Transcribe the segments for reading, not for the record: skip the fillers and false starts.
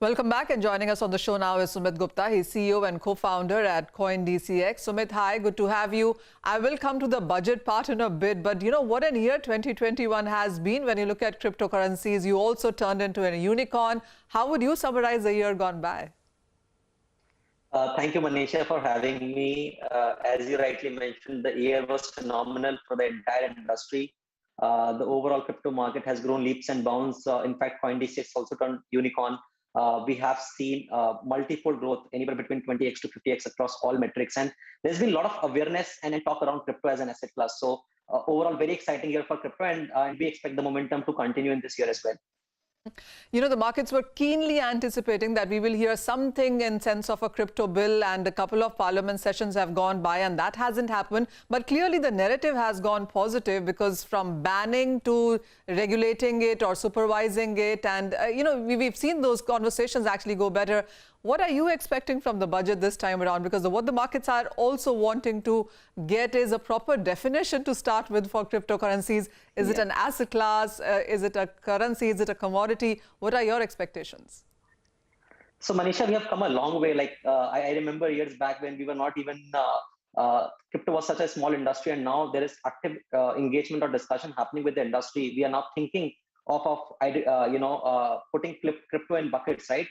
Welcome back, and joining us on the show now is Sumit Gupta. He's CEO and co-founder at DCX. Sumit, hi, good to have you. I will come to the budget part in a bit, but you know what an year 2021 has been. When you look at cryptocurrencies, you also turned into a unicorn. How would you summarize the year gone by? Thank you, Manisha, for having me. As you rightly mentioned, the year was phenomenal for the entire industry. The overall crypto market has grown leaps and bounds. In fact, DCX also turned unicorn. We have seen multiple growth, anywhere between 20x to 50x across all metrics. And there's been a lot of awareness and talk around crypto as an asset class. So overall, very exciting year for crypto, and we expect the momentum to continue in this year as well. You know, the markets were keenly anticipating that we will hear something in sense of a crypto bill, and a couple of parliament sessions have gone by and that hasn't happened. But clearly the narrative has gone positive, because from banning to regulating it or supervising it, and you know, we've seen those conversations actually go better. What are you expecting from the budget this time around? Because what the markets are also wanting to get is a proper definition to start with for cryptocurrencies. Is it an asset class? Is it a currency? Is it a commodity? What are your expectations? So Manisha, we have come a long way. Like I remember years back when we were not even, crypto was such a small industry, and now there is active engagement or discussion happening with the industry. We are now thinking of putting crypto in buckets, right?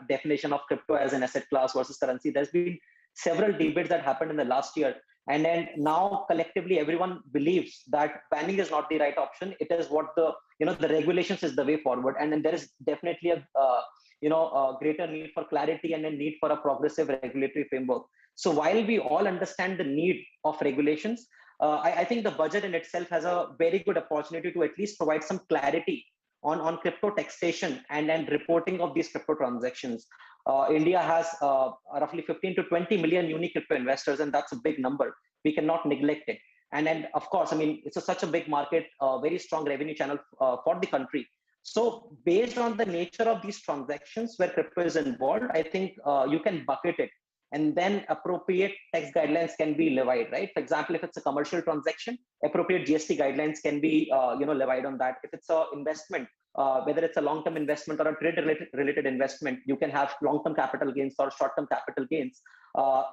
Definition of crypto as an asset class versus currency. There's been several debates that happened in the last year, and then now collectively everyone believes that banning is not the right option. It is what the regulations is the way forward, and then there is definitely a greater need for clarity and a need for a progressive regulatory framework. So while we all understand the need of regulations, I think the budget in itself has a very good opportunity to at least provide some clarity on crypto taxation and reporting of these crypto transactions. India has roughly 15 to 20 million unique crypto investors, and that's a big number. We cannot neglect it. And then, of course, I mean, it's such a big market, very strong revenue channel for the country. So based on the nature of these transactions where crypto is involved, I think you can bucket it, and then appropriate tax guidelines can be levied, right? For example, if it's a commercial transaction, appropriate GST guidelines can be levied on that. If it's an investment, whether it's a long-term investment or a trade-related investment, you can have long-term capital gains or short-term capital gains,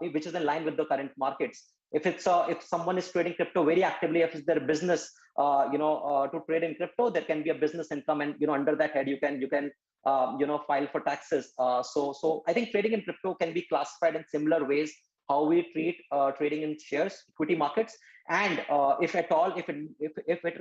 which is in line with the current markets. If someone is trading crypto very actively, if it's their business, to trade in crypto, there can be a business income, and under that head you can file for taxes. So I think trading in crypto can be classified in similar ways how we treat trading in shares, equity markets, and if at all, if it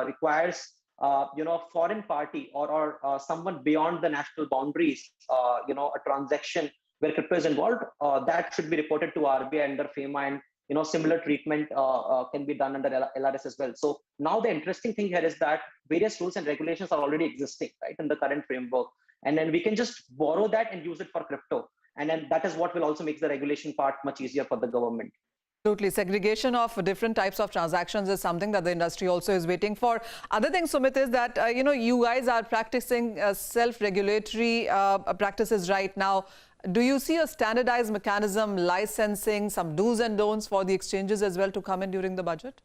requires a foreign party or someone beyond the national boundaries, a transaction where crypto is involved, that should be reported to RBI under FEMA, and similar treatment can be done under LRS as well. So now the interesting thing here is that various rules and regulations are already existing, right, in the current framework. And then we can just borrow that and use it for crypto. And then that is what will also make the regulation part much easier for the government. Absolutely. Segregation of different types of transactions is something that the industry also is waiting for. Other thing, Sumit, is that, you guys are practicing self-regulatory practices right now. Do you see a standardized mechanism, licensing, some do's and don'ts for the exchanges as well to come in during the budget?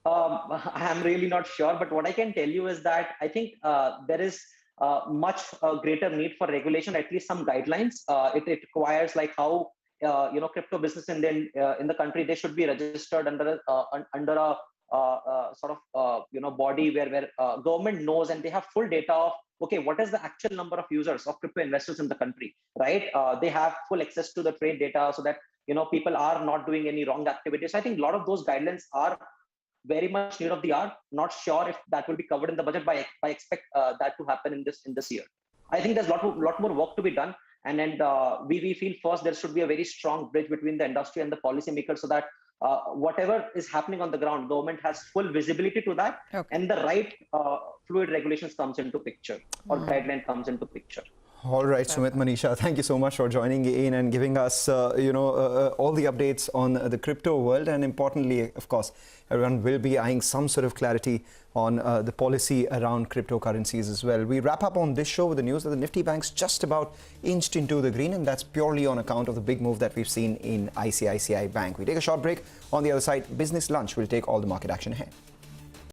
I'm really not sure, but what I can tell you is that I think there is much greater need for regulation, at least some guidelines. It requires like how crypto business in the country, they should be registered under a sort of body where government knows, and they have full data of, okay, what is the actual number of users of crypto investors in the country, right? They have full access to the trade data, so that people are not doing any wrong activities. So I think a lot of those guidelines are very much need of the hour. Not sure if that will be covered in the budget, but I expect that to happen in this year. I think there's a lot more work to be done, and then we feel first there should be a very strong bridge between the industry and the policymakers, so that whatever is happening on the ground, government has full visibility to that, and the right fluid regulations comes into picture, or guideline comes into picture. All right, Sumit, Manisha, thank you so much for joining in and giving us, all the updates on the crypto world. And importantly, of course, everyone will be eyeing some sort of clarity on the policy around cryptocurrencies as well. We wrap up on this show with the news that the Nifty Bank's just about inched into the green, and that's purely on account of the big move that we've seen in ICICI Bank. We take a short break. On the other side, Business Lunch will take all the market action ahead.